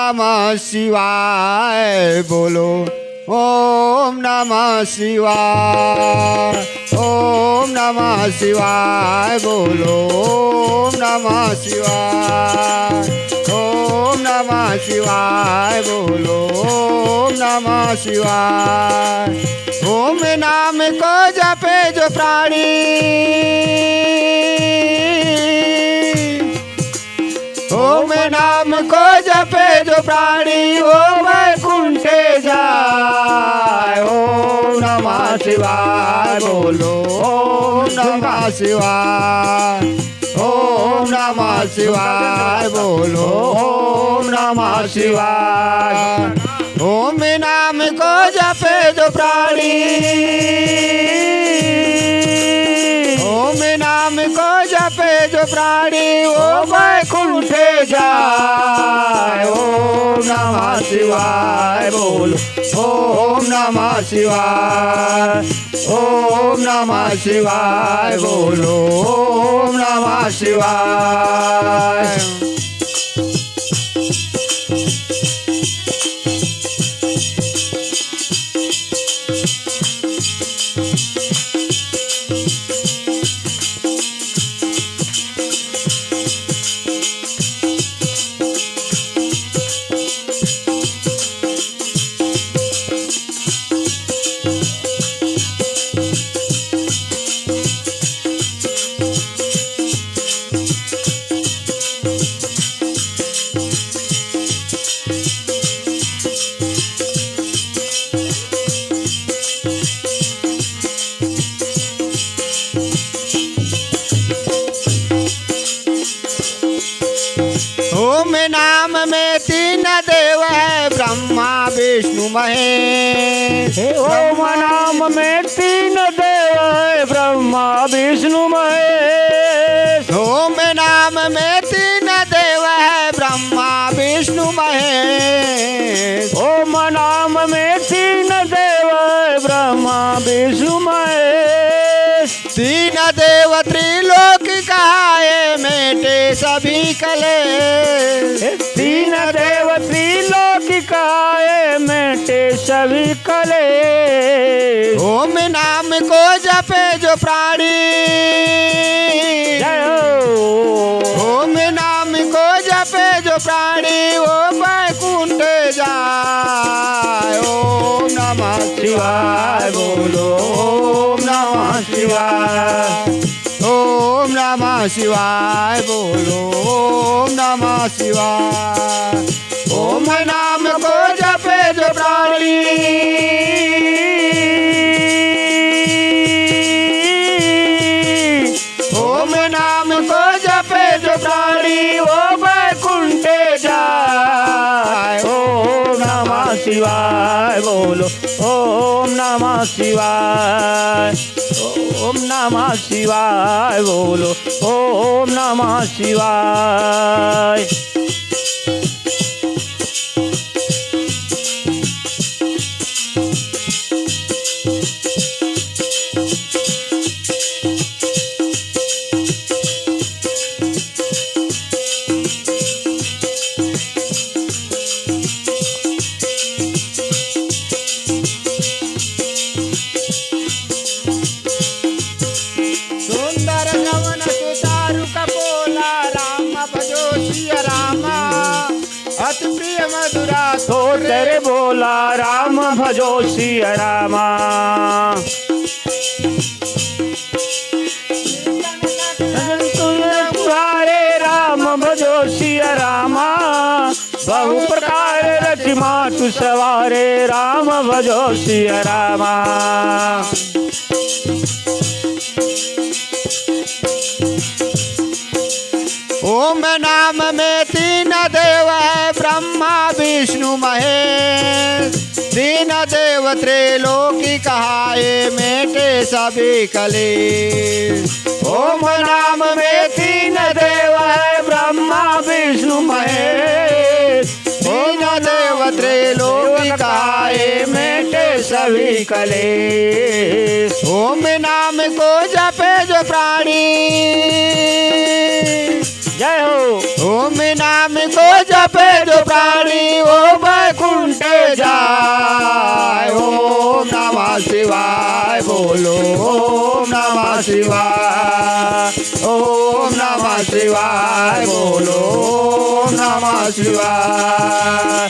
नमः शिवाय बोलो ओम नमः शिवाय। ओम नमः शिवाय बोलो ओम नमः शिवाय। ओम नमः शिवाय बोलो ओम नमः शिवाय। ओम नाम को जपे जो प्राणी, ओम नाम को जपे जो प्राणी वो वैकुंठे जाए। ओम नमः शिवाय बोलो ओम नमः शिवाय। ओम नमः शिवाय बोलो ओम नमः शिवाय। ओम नाम को जपे जो प्राणी, ओम नाम को जपे जो प्राणी वो वैकुंठे जाए। ओम नमः शिवाय बोलो ओम नमः शिवाय। ओम नमः शिवाय बोलो ओम नमः शिवाय। ओम नाम में तीन देव है ब्रह्मा विष्णु महेश। ओम नाम में तीन देव है ब्रह्मा विष्णु महेश। ओम नाम में तीन देव है ब्रह्मा विष्णु महेश। ओम नाम में तीन देव है ब्रह्मा विष्णु महेश। तीन देव त्रिलोक कहाए मेटे सभी कलेश। तीन देव त्रिलोक कहाए मेटे सभी कलेश। ओम नाम को जपे जो प्राणी, जय हो। ओम नाम को जपे जो प्राणी वो वैकुंठ जाए। ओम नमः शिवाय बोलो ओम नमः शिवाय। ओम नमः शिवाय बोलो ओम नमः शिवाय। ओम नाम को जपे जो प्राणी, ओम नाम को जपे जो प्राणी वो वैकुंठे जाए। ओम नमः शिवाय बोलो ओम नमः शिवाय। ओम नमः शिवाय बोलो ओम नमः शिवाय। सुंदर नवन सुचारु कपोला राम भजो सिया रामा। अति प्रिय मधुरा तो तेरे बोला राम भजो सिया रामा। तुम्हारे राम भजो सिया रामा। बहु प्रकार रचिमा तु सवारे राम भजो सिया रामा। ओम नाम में तीन देव है ब्रह्मा विष्णु महेश। तीन देव त्रिलोकी कहाए मेटे सभी कलेश। ओम नाम में तीन देव है ब्रह्मा विष्णु महेश। तीन देव त्रिलोकी कहाए मेटे सभी कलेश। ओम नाम को जपे जो प्राणी, जय हो। ओम नाम को जपे जो प्राणी वो वैकुंठ जाए। ओम नमः शिवाय बोलो ओम नमः शिवाय, ओम नमः शिवाय बोलो ओम नमः शिवाय।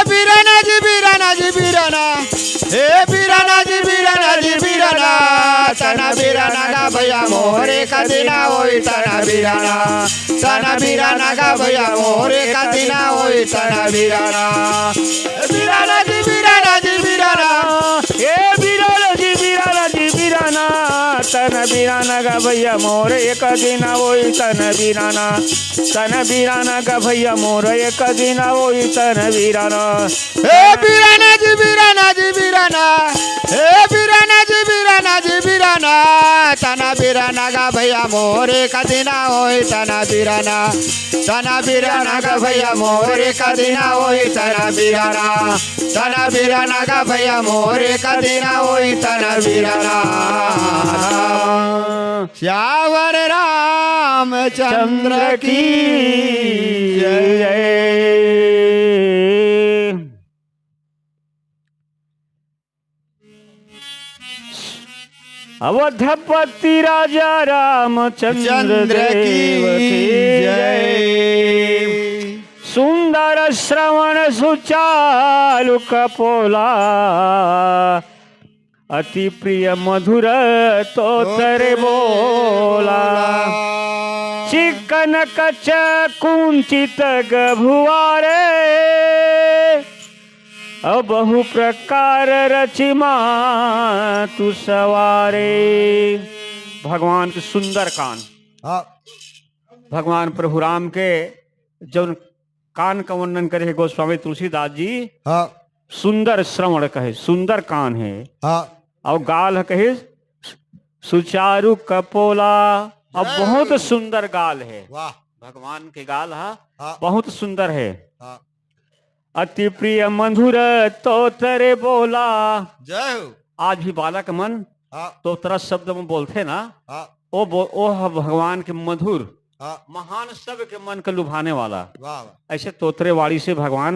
बीराना जी बीराना जी बीराना, हे बीराना जी बीराना जी बीराना, तना बीराना का भैया मोरे का दिना होई तना बीराना, तना बीराना का भैया मोरे का दिना होई तना बीराना। बीराना जी बीराना जी बीराना, हे बीराना जी बीराना जी बीराना, तन बीराना का भैया मोर एक दिन वही तन बीराना, तन बीराना का भैया मोर एक दिन वही तन बीराना। हे बीराना जी बीराना जी बीराना, हे बीराना जी बीराना जी बीराना, तना बीराना का भैया मोरे का दिना होई तना बीराना, तना बीराना का भैया मोरे का दिना होई तना बीराना, तना बीराना का भैया मोरे का दिना होई तना बीराना। श्यावर रामचंद्र की जय। अवधपति राजा रामचंद्र देव की जय। सुंदर श्रवण सुचालु कपोला, अति प्रिय मधुर तोतरे बोला। चिकन कच कुंचित गभुआरे, बहु प्रकार रचिमा तु सवारे। भगवान के सुंदर कान, भगवान प्रभु राम के जौन कान का वर्णन करे गोस्वामी तुलसीदास जी, सुंदर श्रवण कहे, सुंदर कान है। और गाल कहे सुचारु कपोला, और बहुत सुंदर गाल है। भगवान के गाल बहुत सुंदर है। अति प्रिय मधुर तोतरे बोला। जय। आज भी बालक मन तोतरा शब्द में बोलते ना, वो भगवान के मधुर महान सब के मन को लुभाने वाला। ऐसे तोतरे वाणी से भगवान